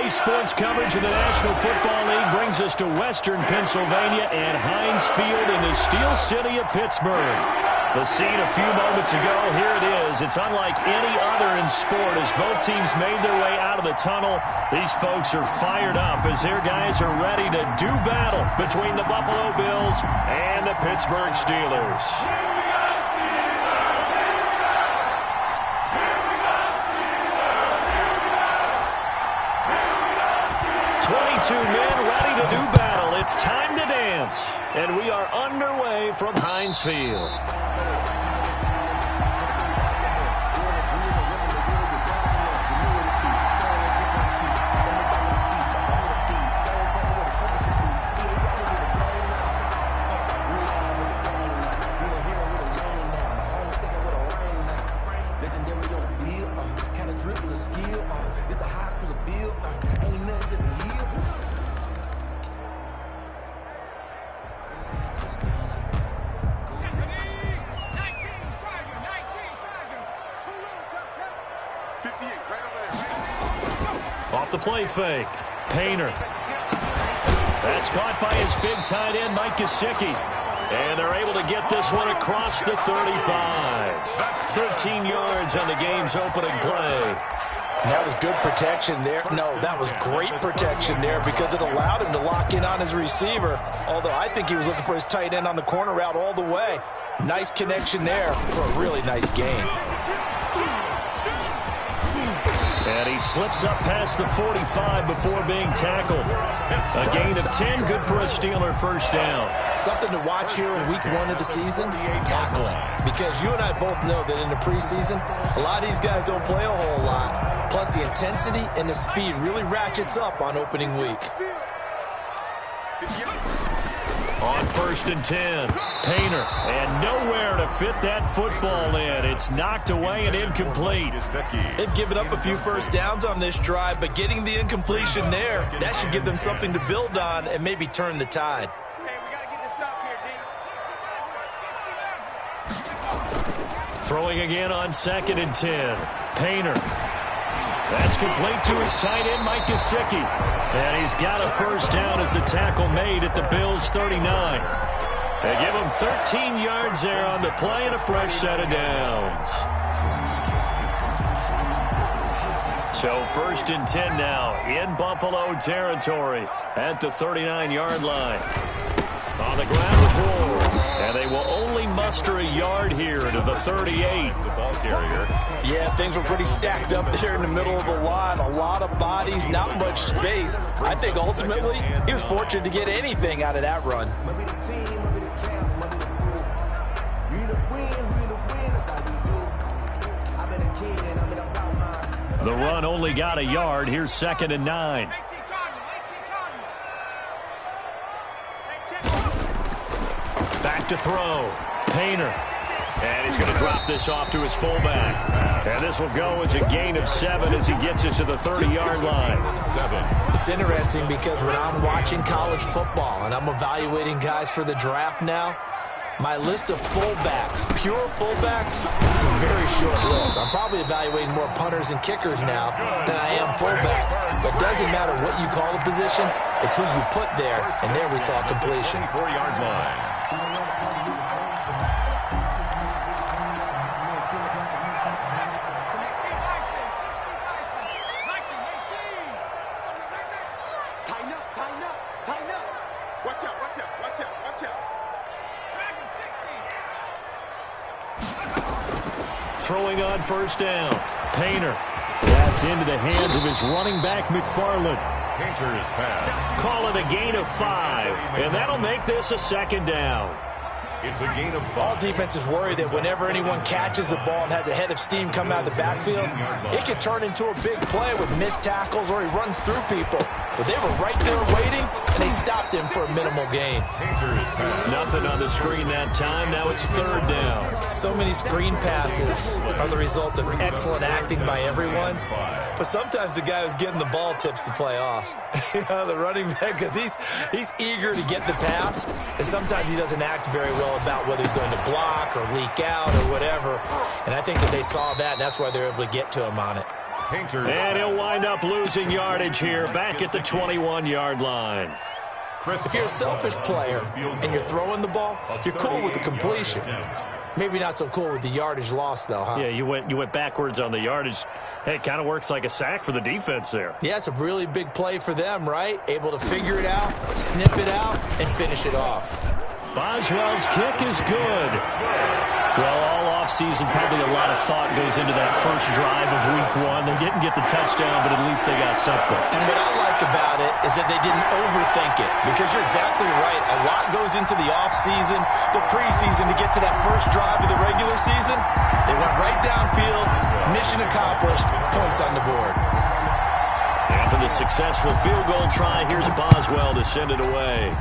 Today's sports coverage of the National Football League brings us to Western Pennsylvania and Heinz Field in the Steel City of Pittsburgh. The scene a few moments ago, here it is. It's unlike any other in sport as both teams made their way out of the tunnel. These folks are fired up as their guys are ready to do battle between the Buffalo Bills and the Pittsburgh Steelers. 22 men ready to do battle. It's time to dance. And we are underway from Heinz Field. Off the play fake. Painter. That's caught by his big tight end, Mike Gesicki. And they're able to get this one across the 35. 13 yards on the game's opening play. And that was good protection there. No, that was great protection there because it allowed him to lock in on his receiver. Although I think he was looking for his tight end on the corner route all the way. Nice connection there for a really nice game. And he slips up past the 45 before being tackled. A gain of 10, good for a Steeler first down. Something to watch here in week 1 of the season, tackling. Because you and I both know that in the preseason, a lot of these guys don't play a whole lot. Plus the intensity and the speed really ratchets up on opening week. On 1st and 10, Painter, and nowhere to fit that football in. It's knocked away and incomplete. They've given up a few first downs on this drive, but getting the incompletion there, that should give them something to build on and maybe turn the tide. Throwing again on 2nd and 10, Painter. That's complete to his tight end, Mike Gesicki. And he's got a first down as the tackle made at the Bills' 39. They give him 13 yards there on the play and a fresh set of downs. So 1st and 10 now in Buffalo territory at the 39-yard line. On the ground with Ward. And they will only muster a yard here to the 38. The ball carrier. Yeah, things were pretty stacked up there in the middle of the line. A lot of bodies, not much space. I think ultimately he was fortunate to get anything out of that run. The run only got a yard. Here's 2nd and 9. Back to throw. Painter. And he's going to drop this off to his fullback. And this will go as a gain of 7 as he gets it to the 30-yard line. It's interesting because when I'm watching college football and I'm evaluating guys for the draft now, my list of fullbacks, pure fullbacks, it's a very short list. I'm probably evaluating more punters and kickers now than I am fullbacks. But it doesn't matter what you call a position, it's who you put there. And there we saw completion. 4-yard line. Throwing on 1st down. Painter. That's into the hands of his running back, McFarland. Painter's pass. Call it a gain of 5, and that'll make this a 2nd down. It's a gain of 5. All defenses worry that whenever anyone catches the ball and has a head of steam come out of the backfield, it could turn into a big play with missed tackles or he runs through people. But they were right there waiting, and they stopped him for a minimal gain. Nothing on the screen that time. Now it's 3rd down. So many screen passes are the result of excellent acting by everyone. But sometimes the guy who's getting the ball tips the play off. The running back, because he's eager to get the pass, and sometimes he doesn't act very well about whether he's going to block or leak out or whatever. And I think that they saw that, and that's why they're able to get to him on it. Painter. And he'll wind up losing yardage here, back at the 21-yard line. If you're a selfish player and you're throwing the ball, you're cool with the completion. Maybe not so cool with the yardage loss, though, huh? Yeah, you went backwards on the yardage. Hey, it kind of works like a sack for the defense there. Yeah, it's a really big play for them, right? Able to figure it out, sniff it out, and finish it off. Boswell's kick is good. Well, all offseason, probably a lot of thought goes into that first drive of Week 1. They didn't get the touchdown, but at least they got something. And what I like about it is that they didn't overthink it, because you're exactly right. A lot goes into the offseason, the preseason, to get to that first drive of the regular season. They went right downfield, mission accomplished, points on the board. After the successful field goal try, here's Boswell to send it away.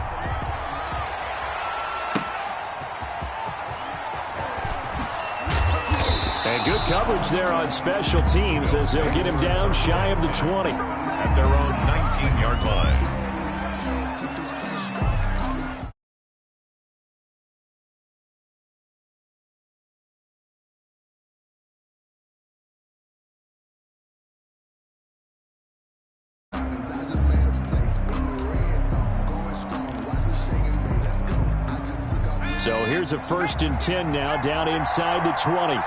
And good coverage there on special teams as they'll get him down shy of the 20. At their own 19-yard line. So here's a 1st and 10 now, down inside the 20.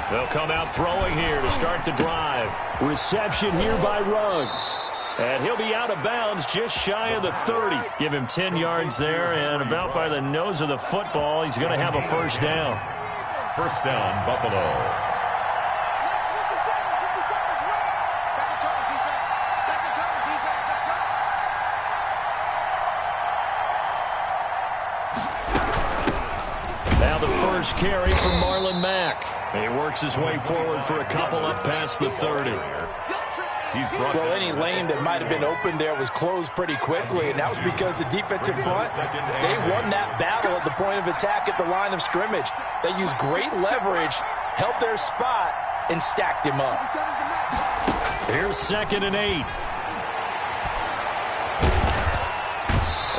They'll come out throwing here to start the drive. Reception here by Ruggs. And he'll be out of bounds just shy of the 30. Give him 10 yards there, and about by the nose of the football, he's going to have a first down. First down, Buffalo. Now the first carry for Marlon Mack. He works his way forward for a couple up past the 30. Well, any lane that might have been open there was closed pretty quickly, and that was because the defensive front, they won that battle at the point of attack at the line of scrimmage. They used great leverage, held their spot, and stacked him up. Here's 2nd and 8.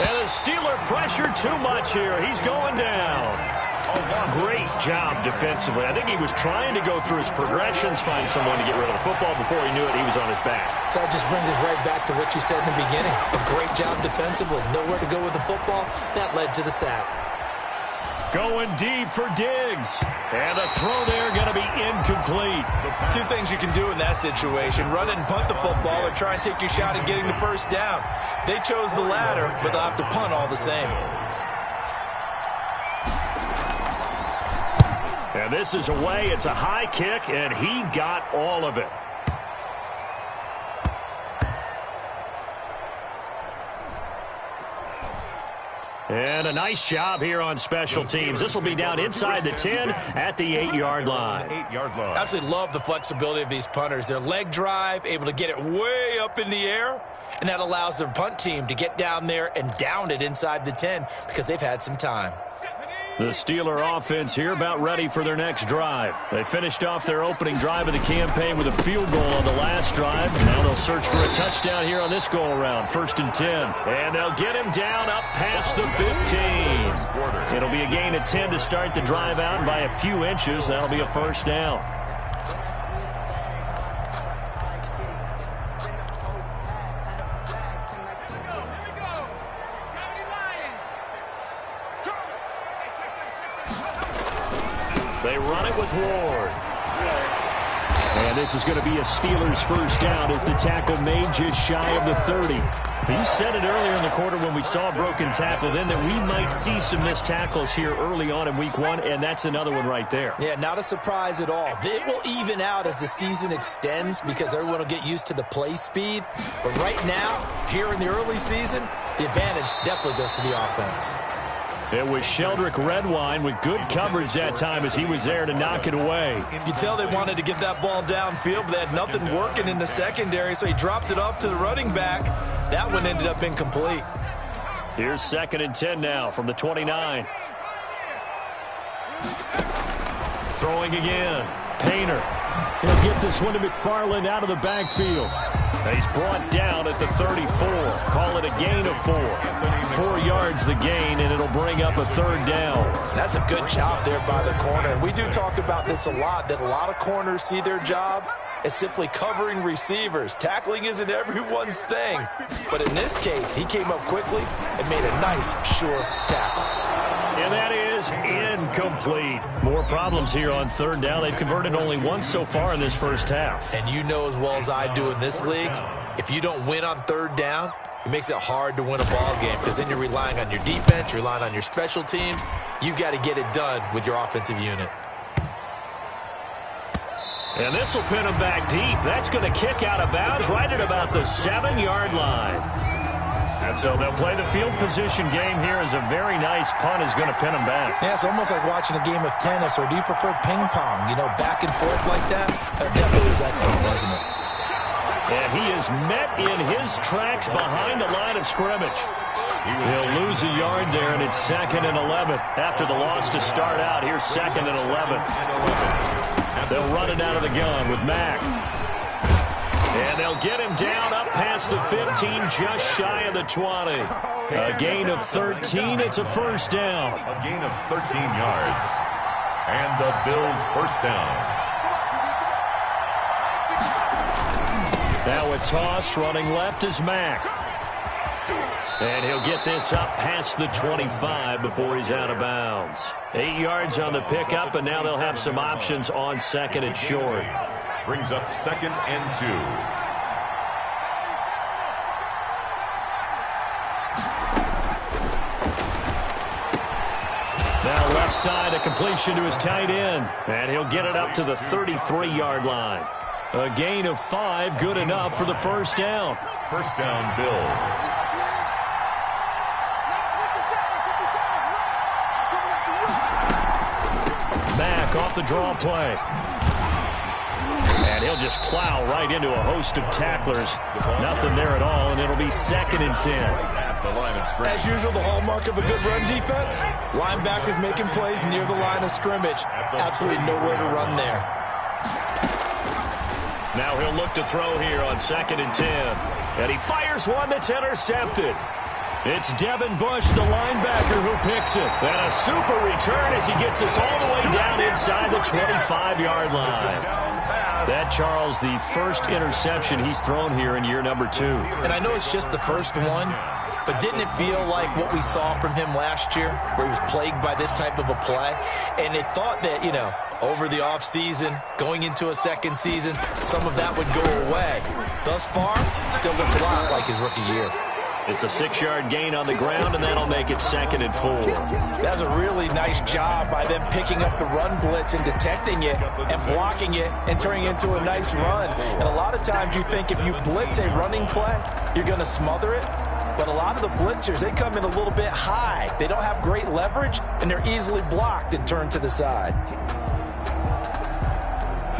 And the Steeler pressure too much here. He's going down. Great job defensively. I think he was trying to go through his progressions, find someone to get rid of the football. Before he knew it, he was on his back. So that just brings us right back to what you said in the beginning. A great job defensively. Nowhere to go with the football. That led to the sack. Going deep for Diggs. And the throw there going to be incomplete. Two things you can do in that situation: run it and punt the football, or try and take your shot at getting the first down. They chose the latter, but they'll have to punt all the same. And this is away. It's a high kick, and he got all of it. And a nice job here on special teams. This will be down inside the 10 at the 8-yard line. 8-yard line. Absolutely love the flexibility of these punters. Their leg drive, able to get it way up in the air, and that allows their punt team to get down there and down it inside the 10 because they've had some time. The Steeler offense here about ready for their next drive. They finished off their opening drive of the campaign with a field goal on the last drive. Now they'll search for a touchdown here on this go-around. 1st and 10. And they'll get him down up past the 15. It'll be a gain of 10 to start the drive out, and by a few inches, that'll be a first down. They run it with Ward. And this is going to be a Steelers first down as the tackle made just shy of the 30. You said it earlier in the quarter when we saw a broken tackle then that we might see some missed tackles here early on in Week 1, and that's another one right there. Yeah, not a surprise at all. It will even out as the season extends because everyone will get used to the play speed. But right now, here in the early season, the advantage definitely goes to the offense. It was Sheldrick Redwine with good coverage that time as he was there to knock it away. You could tell they wanted to get that ball downfield, but they had nothing working in the secondary, so he dropped it off to the running back. That one ended up incomplete. Here's 2nd and 10 now from the 29. Throwing again. Painter. He'll get this one to McFarland out of the backfield. He's brought down at the 34. Call it a gain of 4. 4 yards the gain, and it'll bring up a third down. That's a good job there by the corner. And we do talk about this a lot, that a lot of corners see their job as simply covering receivers. Tackling isn't everyone's thing. But in this case, he came up quickly and made a nice, sure tackle. And that is incomplete. More problems here on third down. They've converted only once so far in this first half. And you know as well as I do in this league, if you don't win on third down, it makes it hard to win a ball game because then you're relying on your defense, you're relying on your special teams. You've got to get it done with your offensive unit. And this will pin him back deep. That's going to kick out of bounds right at about the 7-yard line. And so they'll play the field position game here as a very nice punt is going to pin him back. Yeah, it's almost like watching a game of tennis, or do you prefer ping pong? You know, back and forth like that? That definitely was excellent, wasn't it? And he is met in his tracks behind the line of scrimmage. He'll lose a yard there, and it's 2nd and 11. After the loss to start out, here's 2nd and 11. They'll run it out of the gun with Mack. And they'll get him down up past the 15, just shy of the 20. A gain of 13. It's a first down. A gain of 13 yards. And the Bills first down. Now a toss running left is Mack. And he'll get this up past the 25 before he's out of bounds. 8 yards on the pickup, and now they'll have some options on 2nd and short. Brings up 2nd and 2. Now left side, a completion to his tight end. And he'll get it up to the 33-yard line. A gain of 5, good enough for the first down. First down, Bills. Mack off the draw play. And he'll just plow right into a host of tacklers. Nothing there at all, and it'll be 2nd and 10. As usual, the hallmark of a good run defense, linebackers making plays near the line of scrimmage. Absolutely nowhere to run there. Now he'll look to throw here on 2nd and 10. And he fires one that's intercepted. It's Devin Bush, the linebacker, who picks it. And a super return as he gets us all the way down inside the 25-yard line. That, Charles, the first interception he's thrown here in year number 2. And I know it's just the first one, but didn't it feel like what we saw from him last year, where he was plagued by this type of a play? And they thought that, you know, over the offseason, going into a second season, some of that would go away. Thus far, still looks a lot like his rookie year. It's a 6-yard gain on the ground, and that'll make it 2nd and 4. That's a really nice job by them picking up the run blitz and detecting it and blocking it and turning it into a nice run. And a lot of times you think if you blitz a running play, you're going to smother it. But a lot of the blitzers, they come in a little bit high. They don't have great leverage, and they're easily blocked and turned to the side.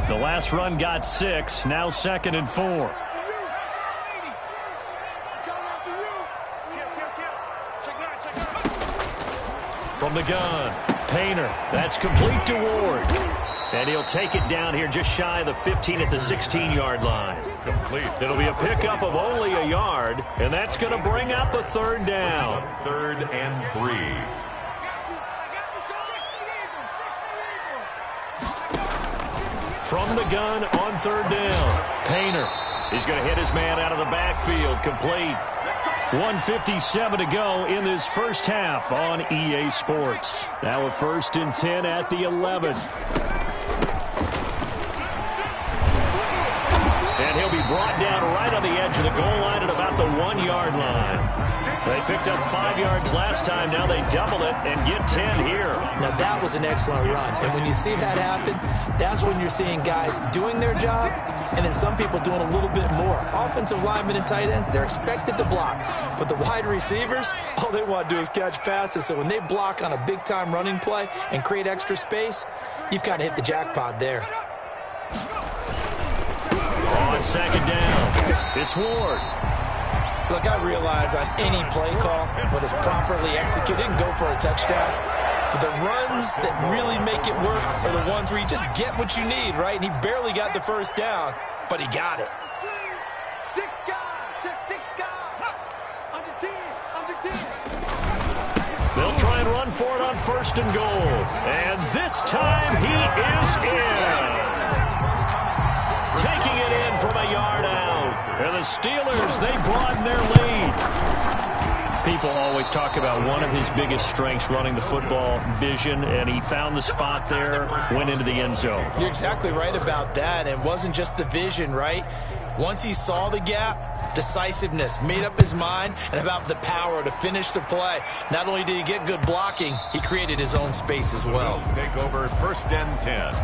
The last run got 6, now 2nd and 4. From the gun, Painter. That's complete to Ward. And he'll take it down here just shy of the 15 at the 16-yard line. Complete. It'll be a pickup of only a yard, and that's going to bring up a third down. 3rd and 3. From the gun on 3rd down, Painter. He's going to hit his man out of the backfield, complete. 1:57 to go in this first half on EA Sports. Now a 1st and 10 at the 11. And he'll be brought down right on the edge of the goal line at about the 1-yard line. They picked up 5 yards last time. Now they double it and get 10 here. Now that was an excellent run. And when you see that happen, that's when you're seeing guys doing their job and then some people doing a little bit more. Offensive linemen and tight ends, they're expected to block. But the wide receivers, all they want to do is catch passes. So when they block on a big-time running play and create extra space, you've kind of hit the jackpot there. On 2nd down, it's Ward. Look, I realize on any play call, when it's properly executed, and go for a touchdown. But the runs that really make it work are the ones where you just get what you need, right? And he barely got the first down, but he got it. for it on 1st and goal. And this time he is in. Taking it in from a yard out. And the Steelers, they broaden their lead. People always talk about one of his biggest strengths, running the football, vision, and he found the spot there, went into the end zone. You're exactly right about that. It wasn't just the vision, right? Once he saw the gap, decisiveness, made up his mind, and about the power to finish the play. Not only did he get good blocking, he created his own space as well. Bills take over 1st and 10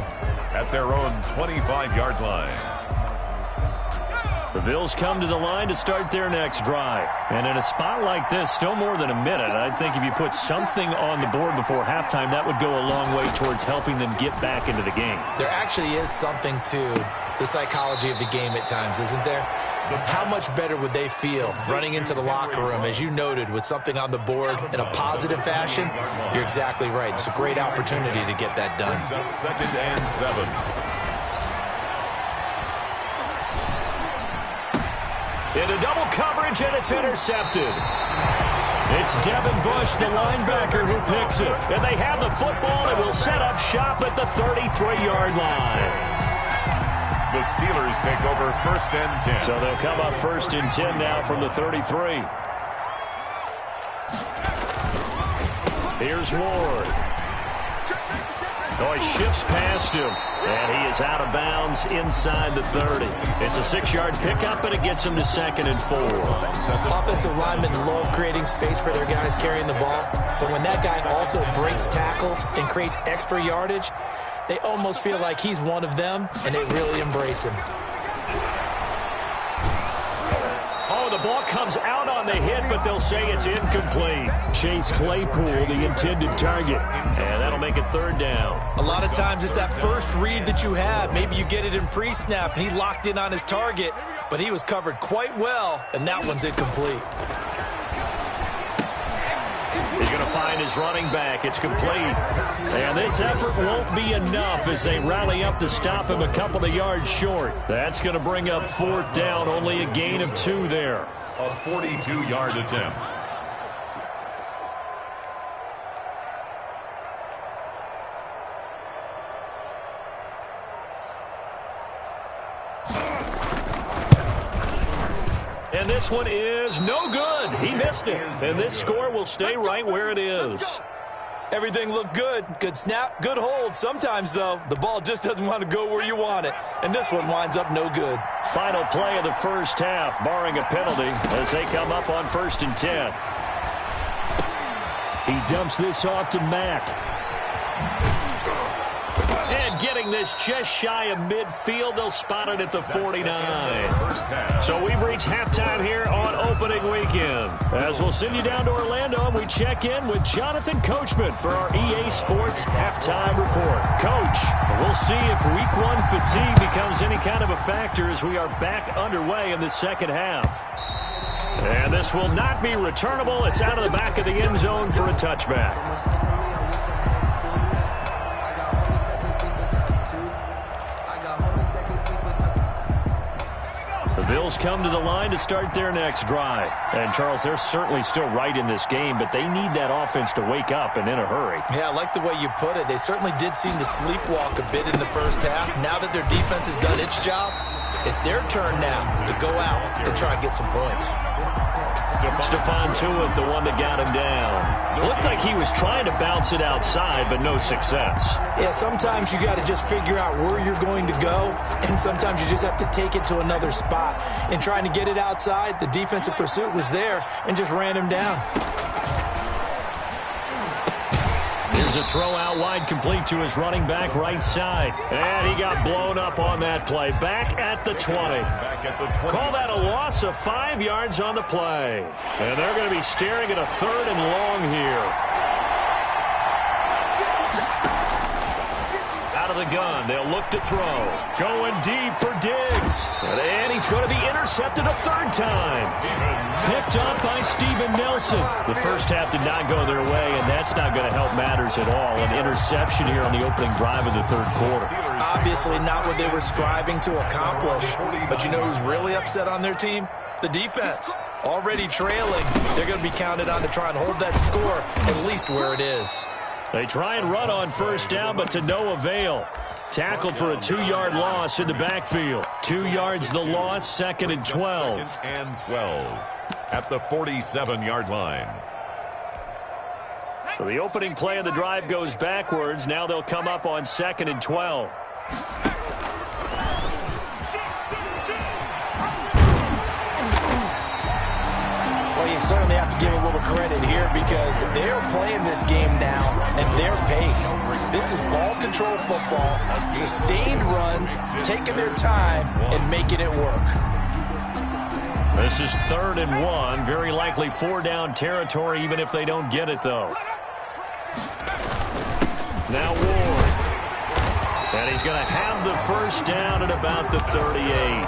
at their own 25-yard line. The Bills come to the line to start their next drive. And in a spot like this, still more than a minute, I think if you put something on the board before halftime, that would go a long way towards helping them get back into the game. There actually is something to the psychology of the game at times, isn't there? How much better would they feel running into the locker room, as you noted, with something on the board in a positive fashion? You're exactly right. It's a great opportunity to get that done. 2nd and 7. Into double coverage, and it's intercepted. It's Devin Bush, the linebacker, who picks it. And they have the football and will set up shop at the 33-yard line. The Steelers take over 1st and 10. So they'll come up 1st and 10 now from the 33. Here's Ward. Oh, he shifts past him, and he is out of bounds inside the 30. It's a 6-yard pickup, and it gets him to 2nd and 4. Offensive linemen love creating space for their guys carrying the ball, but when that guy also breaks tackles and creates extra yardage, they almost feel like he's one of them, and they really embrace him. Oh, the ball comes out on the hit, but they'll say it's incomplete. Chase Claypool, the intended target, and that'll make it 3rd down. A lot of times it's that first read that you have. Maybe you get it in pre-snap, and he locked in on his target, but he was covered quite well, and that one's incomplete. He's going to find his running back. It's complete. And this effort won't be enough as they rally up to stop him a couple of yards short. That's going to bring up 4th down, only a gain of 2 there. A 42-yard attempt. And this one is no good. He missed it. And this score will stay right where it is. Everything looked good. Good snap, good hold. Sometimes, though, the ball just doesn't want to go where you want it. And this one winds up no good. Final play of the first half, barring a penalty, as they come up on 1st and 10. He dumps this off to Mack. And getting this just shy of midfield, they'll spot it at the 49. So we've reached halftime here on opening weekend. As we'll send you down to Orlando, and we check in with Jonathan Coachman for our EA Sports Halftime Report. Coach, we'll see if Week 1 fatigue becomes any kind of a factor as we are back underway in the second half. And this will not be returnable. It's out of the back of the end zone for a touchback. The Bills come to the line to start their next drive. And, Charles, they're certainly still right in this game, but they need that offense to wake up and in a hurry. Yeah, I like the way you put it. They certainly did seem to sleepwalk a bit in the first half. Now that their defense has done its job, it's their turn now to go out and try and get some points. Stephon Tuitt, the one that got him down. Looked like he was trying to bounce it outside, but no success. Yeah, sometimes you got to just figure out where you're going to go, and sometimes you just have to take it to another spot. In trying to get it outside, the defensive pursuit was there and just ran him down. Here's a throw out wide, complete to his running back right side. And he got blown up on that play. Back at the 20. Call that a loss of 5 yards on the play. And they're going to be staring at a 3rd and long here. Out of the gun, they'll look to throw. Going deep for Diggs. And he's going to be intercepted a 3rd time. Picked up by Steven Nelson. The first half did not go their way, and that's not going to help matters at all. An interception here on the opening drive of the 3rd quarter. Obviously not what they were striving to accomplish. But you know who's really upset on their team? The defense. Already trailing, they're going to be counted on to try and hold that score at least where it is. They try and run on first down, but to no avail. Tackled for a 2-yard loss in the backfield. 2 yards the loss, 2nd and 12. 2nd and 12 at the 47-yard line. So the opening play of the drive goes backwards. Now they'll come up on 2nd and 12. Well, you certainly have to give a little credit here because they're playing this game now at their pace. This is ball control football, sustained runs, taking their time and making it work. This is 3rd and 1. Very likely 4-down territory even if they don't get it, though. Now Ward. And he's going to have the first down at about the 38.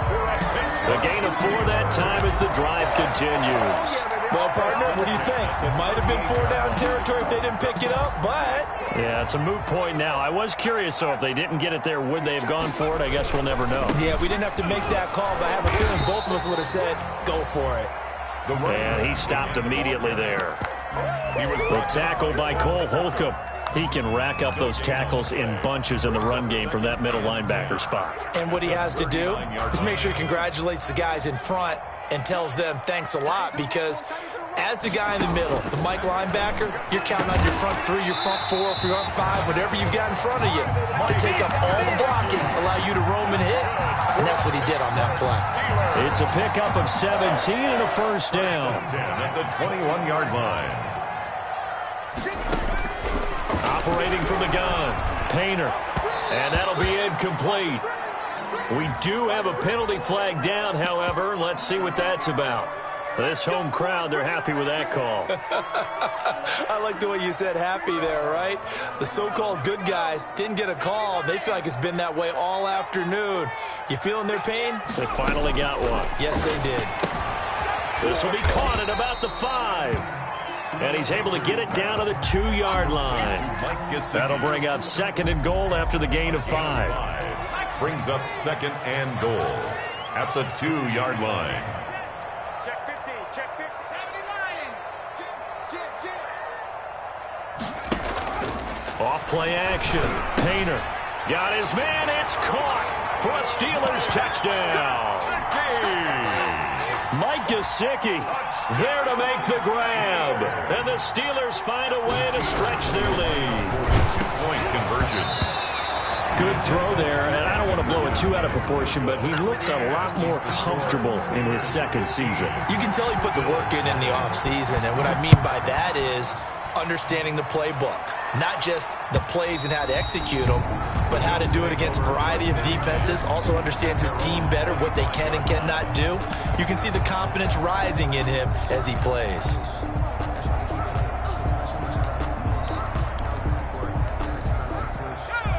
The gain of 4 that time as the drive continues. Well, partner, what do you think? It might have been 4-down territory if they didn't pick it up, but... Yeah, it's a moot point now. I was curious, so if they didn't get it there, would they have gone for it? I guess we'll never know. Yeah, we didn't have to make that call, but I have a feeling both of us would have said, go for it. And he stopped immediately there. The tackle by Cole Holcomb. He can rack up those tackles in bunches in the run game from that middle linebacker spot. And what he has to do is make sure he congratulates the guys in front and tells them thanks a lot because as the guy in the middle, the Mike linebacker, you're counting on your front 3, your front 4, your front 5, whatever you've got in front of you to take up all the blocking, allow you to roam and hit. And that's what he did on that play. It's a pickup of 17 and a first down. 10 at the 21-yard line. Operating from the gun, Painter. And that'll be incomplete. We do have a penalty flag down, however. Let's see what that's about. This home crowd, they're happy with that call. I like the way you said happy there, right? The so-called good guys didn't get a call. They feel like it's been that way all afternoon. You feeling their pain? They finally got one. Yes, they did. This will be caught at about the 5. And he's able to get it down to the 2-yard line. That'll bring up 2nd and goal after the gain of 5. Brings up 2nd and goal at the 2-yard line. Check 50, check 50, 79. Off play action. Painter got his man. It's caught for a Steelers touchdown. Mike Gesicki there to make the grab. And the Steelers find a way to stretch their lead. 2-point conversion. Good throw there, and I don't want to blow it too out of proportion, but he looks a lot more comfortable in his 2nd season. You can tell he put the work in the offseason, and what I mean by that is understanding the playbook. Not just the plays and how to execute them, but how to do it against a variety of defenses. Also understands his team better, what they can and cannot do. You can see the confidence rising in him as he plays.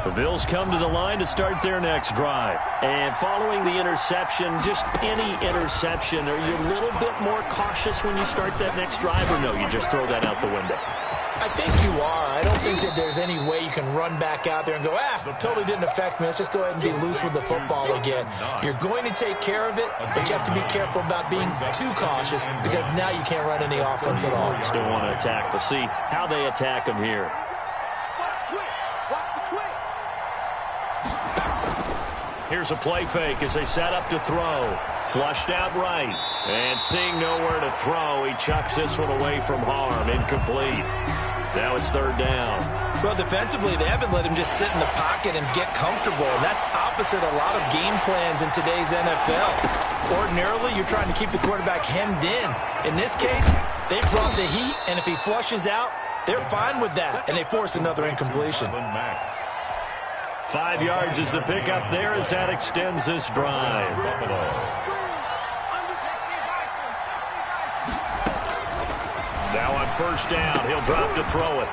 The Bills come to the line to start their next drive. And following the interception, just any interception, are you a little bit more cautious when you start that next drive, or no, you just throw that out the window? I think you are. I don't think that there's any way you can run back out there and go, totally didn't affect me. Let's just go ahead and be loose with the football again. You're going to take care of it, but you have to be careful about being too cautious because now you can't run any offense at all. Still want to attack. We'll see how they attack him here. Here's a play fake as they set up to throw. Flushed out right. And seeing nowhere to throw, he chucks this one away from harm. Incomplete. Now it's 3rd down. Well, defensively, they haven't let him just sit in the pocket and get comfortable. And that's opposite a lot of game plans in today's NFL. Ordinarily, you're trying to keep the quarterback hemmed in. In this case, they brought the heat, and if he flushes out, they're fine with that. And they force another incompletion. 5 yards is the pickup there as that extends this drive. Now on first down, he'll drop to throw it.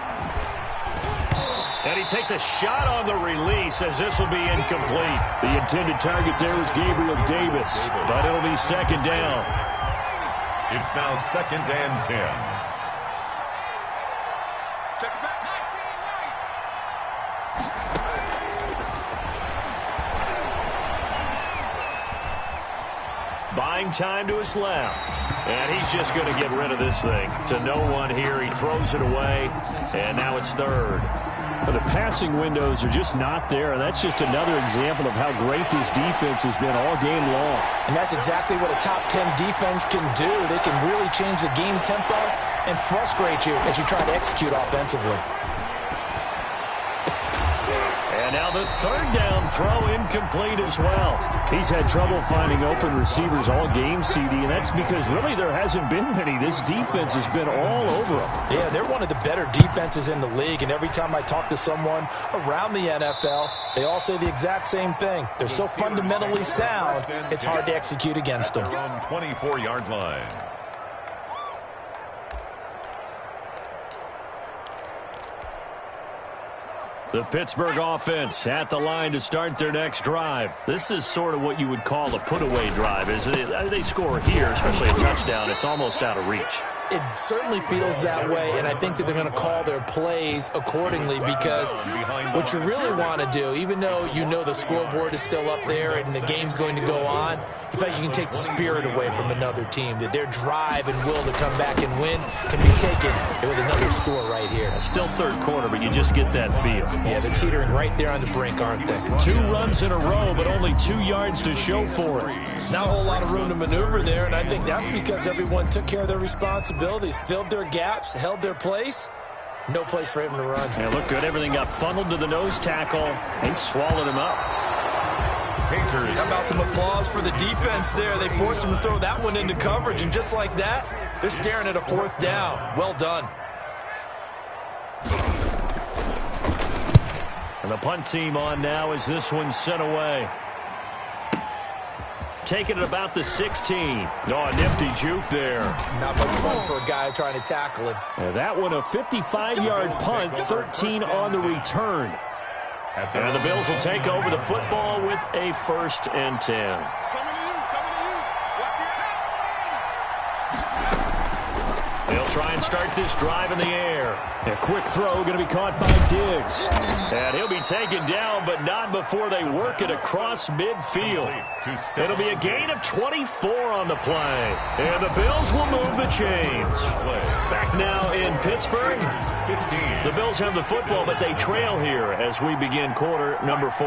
And he takes a shot on the release as this will be incomplete. The intended target there was Gabriel Davis, but it'll be 2nd down. It's now 2nd and 10. By Buying time to his left. And he's just going to get rid of this thing. To no one here. He throws it away. And now it's third. But the passing windows are just not there. And that's just another example of how great this defense has been all game long. And that's exactly what a top 10 defense can do. They can really change the game tempo and frustrate you as you try to execute offensively. And now the third down throw incomplete as well. He's had trouble finding open receivers all game, CD, and that's because really there hasn't been many. This defense has been all over them. Yeah, they're one of the better defenses in the league, and every time I talk to someone around the NFL, they all say the exact same thing. They're so fundamentally sound, it's hard to execute against them. From 24-yard line. The Pittsburgh offense at the line to start their next drive. This is sort of what you would call a put-away drive, isn't it? They score here, especially a touchdown. It's almost out of reach. It certainly feels that way, and I think that they're going to call their plays accordingly because what you really want to do, even though you know the scoreboard is still up there and the game's going to go on, in fact, you can take the spirit away from another team, that their drive and will to come back and win can be taken with another score right here. Still third quarter, but you just get that feel. Yeah, they're teetering right there on the brink, aren't they? 2 runs in a row, but only 2 yards to show for it. Not a whole lot of room to maneuver there, and I think that's because everyone took care of their responsibilities, filled their gaps, held their place. No place for him to run. Yeah, looked good. Everything got funneled to the nose tackle. They swallowed him up. Painters. How about some applause for the defense there? They forced him to throw that one into coverage, and just like that, they're staring at a 4th down. Well done. And the punt team on now as this one's sent away. Taking it about the 16. Oh, a nifty juke there. Not much fun for a guy trying to tackle him. And that one a 55-yard punt, 13 on the return. And the Bills will take over the football with a 1st and 10. They'll try and start this drive in the air. A quick throw going to be caught by Diggs. And he'll be taken down, but not before they work it across midfield. It'll be a gain of 24 on the play. And the Bills will move the chains. Back now in Pittsburgh. The Bills have the football, but they trail here as we begin quarter number 4.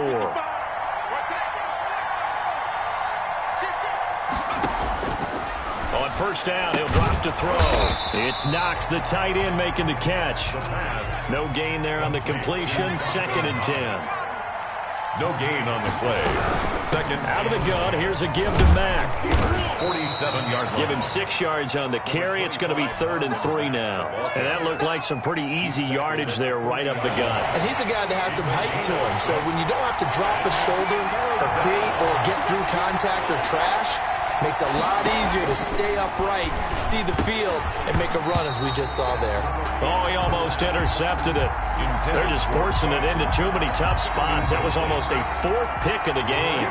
On 1st down, he'll drop to throw. It's Knox, the tight end, making the catch. No gain there on the completion. 2nd and 10. No gain on the play. 2nd. Out of the gun, here's a give to Mack. 47-yard line. Give him 6 yards on the carry. It's going to be 3rd and 3 now. And that looked like some pretty easy yardage there right up the gut. And he's a guy that has some height to him. So when you don't have to drop a shoulder or create or get through contact or trash, makes it a lot easier to stay upright, see the field, and make a run as we just saw there. Oh, he almost intercepted it. They're just forcing it into too many tough spots. That was almost a 4th pick of the game.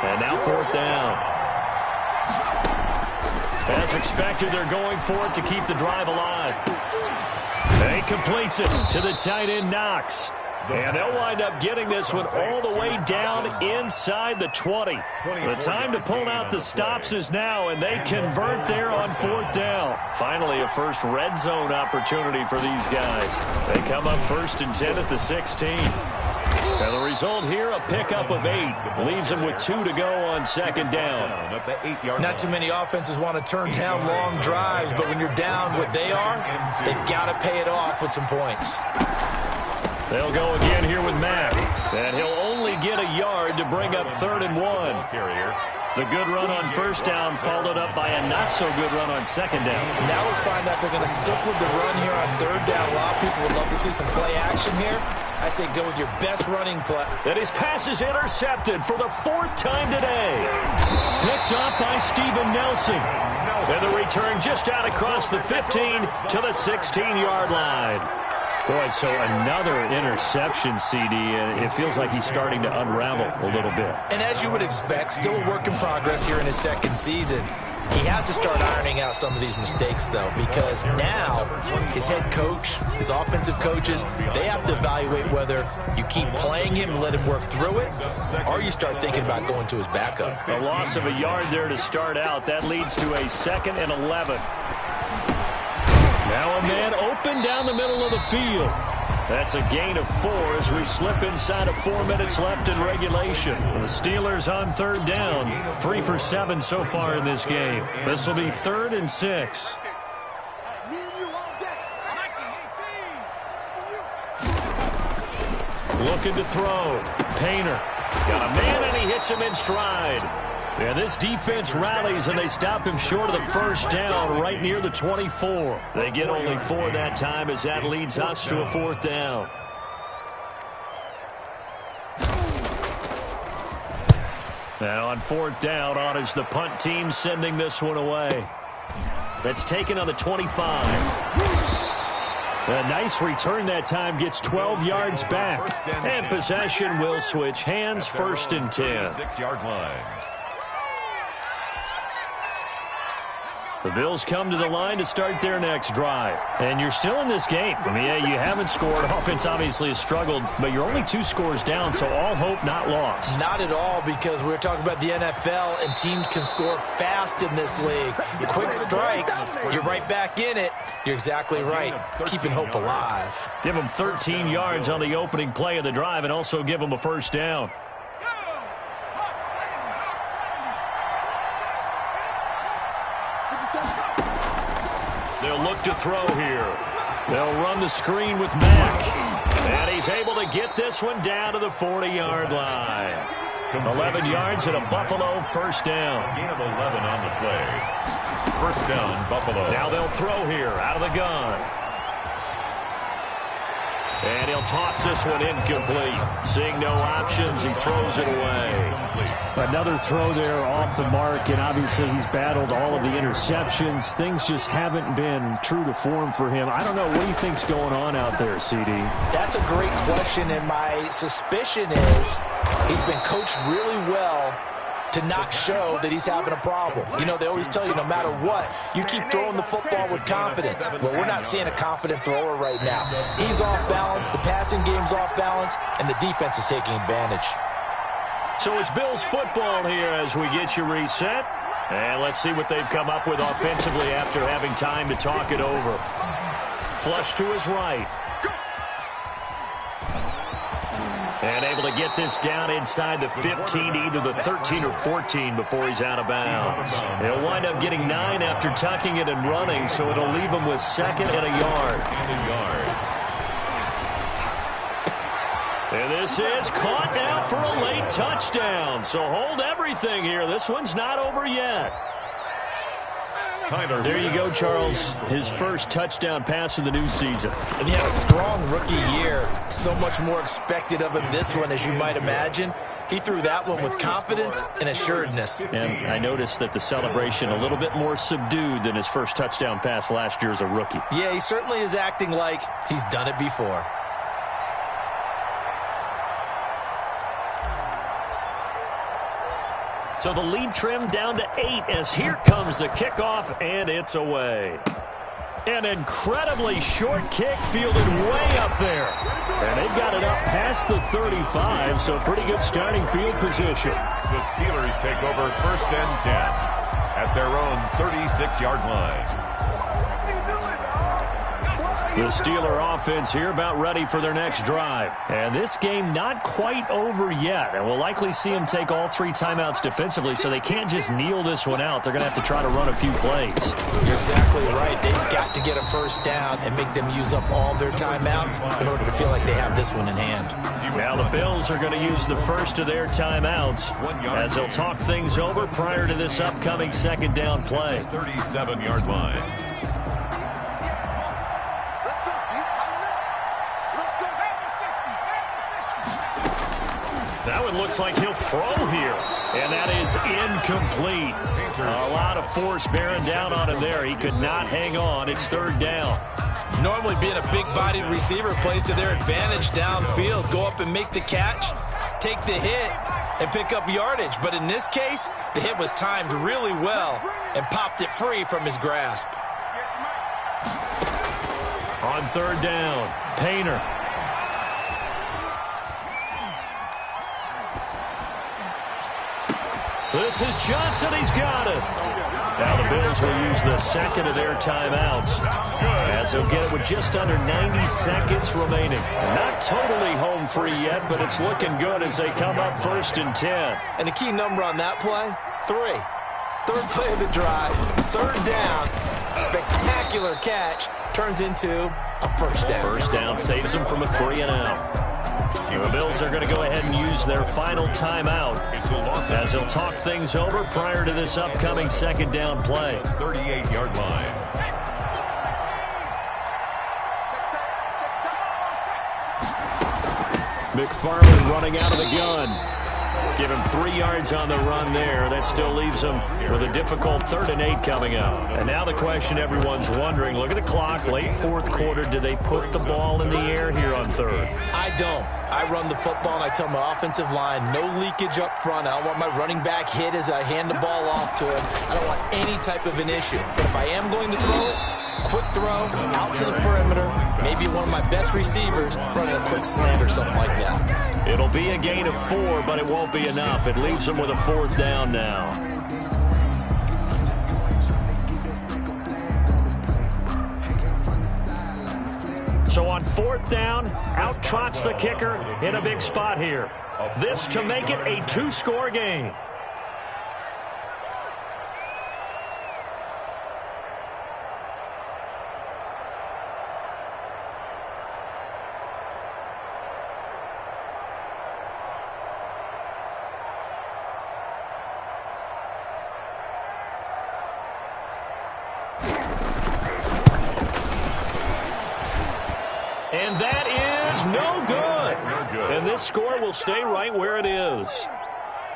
And now 4th down. As expected, they're going for it to keep the drive alive. He completes it to the tight end, Knox. And they'll wind up getting this one all the way down inside the 20. The time to pull out the stops is now, and they convert there on 4th down. Finally, a first red zone opportunity for these guys. They come up 1st and 10 at the 16. And the result here, a pickup of 8. Leaves them with 2 to go on 2nd down. Not too many offenses want to turn down long drives, but when you're down what they are, they've got to pay it off with some points. They'll go again here with Mack. And he'll only get a yard to bring up 3rd and 1. The good run on 1st down followed up by a not-so-good run on 2nd down. Now let's find out if they're going to stick with the run here on 3rd down. A lot of people would love to see some play action here. I say go with your best running play. And his pass is intercepted for the 4th time today. Picked up by Steven Nelson. And the return just out across the 15 to the 16-yard line. Boy, so another interception, CD, and it feels like he's starting to unravel a little bit. And as you would expect, still a work in progress here in his 2nd season. He has to start ironing out some of these mistakes, though, because now his head coach, his offensive coaches, they have to evaluate whether you keep playing him and let him work through it, or you start thinking about going to his backup. A loss of a yard there to start out. That leads to a 2nd and 11. Now a man open down the middle of the field. That's a gain of 4 as we slip inside of 4 minutes left in regulation. The Steelers on 3rd down. 3 for 7 so far in this game. This will be 3rd and 6. Looking to throw. Painter. Got a man and he hits him in stride. And this defense rallies and they stop him short of the 1st down right near the 24. They get only 4 that time as that leads us to a 4th down. Now on 4th down, on is the punt team sending this one away. That's taken on the 25. A nice return that time, gets 12 yards back. And possession will switch hands, 1st and 10. 6-yard line. The Bills come to the line to start their next drive. And you're still in this game. I mean, yeah, you haven't scored. Offense obviously has struggled, but you're only 2 scores down, so all hope not lost. Not at all, because we're talking about the NFL, and teams can score fast in this league. Quick strikes, you're right back in it. You're exactly right. Keeping hope alive. Give them 13 yards on the opening play of the drive and also give them a 1st down. They'll look to throw here. They'll run the screen with Mack. And he's able to get this one down to the 40-yard line. 11 yards and a Buffalo 1st down. Gain of 11 on the play. 1st down, Buffalo. Now they'll throw here out of the gun. And he'll toss this one incomplete. Seeing no options, he throws it away. Another throw there off the mark, and obviously he's battled all of the interceptions. Things just haven't been true to form for him. I don't know. What do you think's going on out there, CD? That's a great question, and my suspicion is he's been coached really well to not show that he's having a problem. You know, they always tell you no matter what, you keep throwing the football with confidence. Well, we're not seeing a confident thrower right now. He's off balance, the passing game's off balance, and the defense is taking advantage. So it's Bills football here as we get you reset. And let's see what they've come up with offensively after having time to talk it over. Flush to his right. And able to get this down inside the 15, either the 13 or 14 before he's out of bounds. He'll wind up getting 9 after tucking it and running, so it'll leave him with 2nd and a yard. And this is caught now for a late touchdown. So hold everything here. This one's not over yet. There you go, Charles. His 1st touchdown pass of the new season. And he had a strong rookie year. So much more expected of him this one, as you might imagine. He threw that one with confidence and assuredness. And I noticed that the celebration a little bit more subdued than his 1st touchdown pass last year as a rookie. Yeah, he certainly is acting like he's done it before. So the lead trimmed down to 8 as here comes the kickoff, and it's away. An incredibly short kick fielded way up there. And they've got it up past the 35, so pretty good starting field position. The Steelers take over 1st and 10 at their own 36-yard line. The Steeler offense here about ready for their next drive. And this game not quite over yet. And we'll likely see them take all 3 timeouts defensively, so they can't just kneel this one out. They're going to have to try to run a few plays. You're exactly right. They've got to get a 1st down and make them use up all their timeouts in order to feel like they have this one in hand. Now the Bills are going to use the 1st of their timeouts as they'll talk things over prior to this upcoming 2nd down play. 37-yard line. That one looks like he'll throw here, and that is incomplete. A lot of force bearing down on him there. He could not hang on. It's 3rd down. Normally being a big-bodied receiver plays to their advantage downfield. Go up and make the catch, take the hit, and pick up yardage. But in this case, the hit was timed really well and popped it free from his grasp. On third down, Painter. This is Johnson. He's got it. Now the Bills will use the second of their timeouts as they'll get it with just under 90 seconds remaining. Not totally home free yet, but it's looking good as they come up 1st and 10. And the key number on that play, 3. Third play of the drive, third down, spectacular catch, turns into a first down. First down saves them from a 3-and-out. The Bills are going to go ahead and use their final timeout as they'll talk things over prior to this upcoming second down play. 38-yard line. McFarland running out of the gun. Give him 3 yards on the run there. That still leaves him with a difficult 3rd and 8 coming up. And now the question everyone's wondering, look at the clock, late 4th quarter. Do they put the ball in the air here on 3rd? I don't. I run the football, and I tell my offensive line, no leakage up front. I don't want my running back hit as I hand the ball off to him. I don't want any type of an issue. But if I am going to throw it, quick throw, out to the perimeter, maybe one of my best receivers running a quick slant or something like that. It'll be a gain of 4, but it won't be enough. It leaves them with a 4th down now. So on 4th down, out trots the kicker in a big spot here. This to make it a 2-score game. And that is no good. And this score will stay right where it is.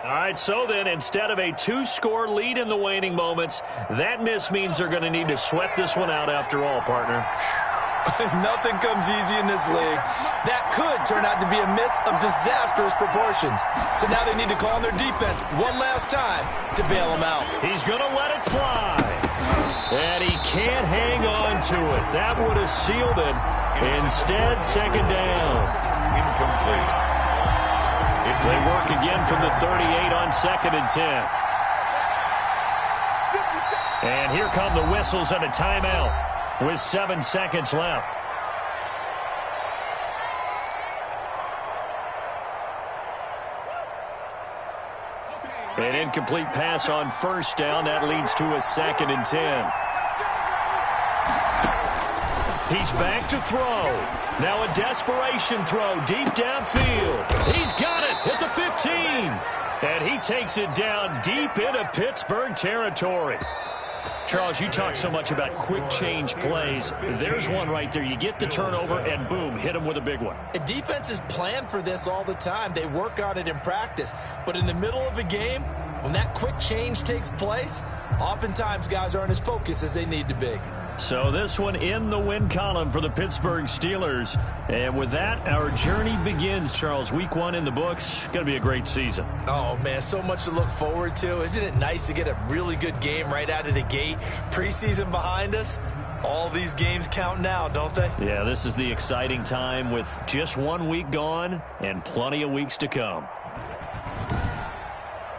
All right, so then instead of a 2-score lead in the waning moments, that miss means they're going to need to sweat this one out after all, partner. Nothing comes easy in this league. That could turn out to be a miss of disastrous proportions. So now they need to call on their defense one last time to bail them out. He's going to let it fly. And he can't hang on to it. That would have sealed it. Instead, second down. Incomplete. They work again from the 38 on 2nd and 10. And here come the whistles and a timeout with 7 seconds left. An incomplete pass on 1st down. That leads to a 2nd and 10. He's back to throw. Now a desperation throw deep downfield. He's got it at the 15. And he takes it down deep into Pittsburgh territory. Charles, you talk so much about quick change plays. There's one right there. You get the turnover and boom, hit him with a big one. And defenses plan for this all the time. They work on it in practice. But in the middle of a game, when that quick change takes place, oftentimes guys aren't as focused as they need to be. So this one in the win column for the Pittsburgh Steelers. And with that, our journey begins, Charles. Week 1 in the books. Going to be a great season. Oh, man, so much to look forward to. Isn't it nice to get a really good game right out of the gate? Preseason behind us. All these games count now, don't they? Yeah, this is the exciting time with just 1 week gone and plenty of weeks to come.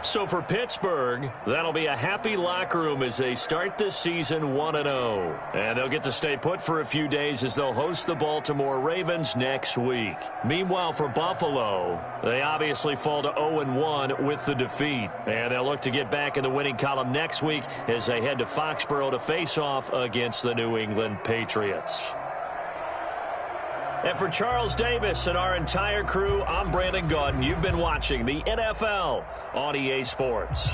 So for Pittsburgh, that'll be a happy locker room as they start this season 1-0. And they'll get to stay put for a few days as they'll host the Baltimore Ravens next week. Meanwhile, for Buffalo, they obviously fall to 0-1 with the defeat. And they'll look to get back in the winning column next week as they head to Foxborough to face off against the New England Patriots. And for Charles Davis and our entire crew, I'm Brandon Gaudin. You've been watching the NFL on EA Sports.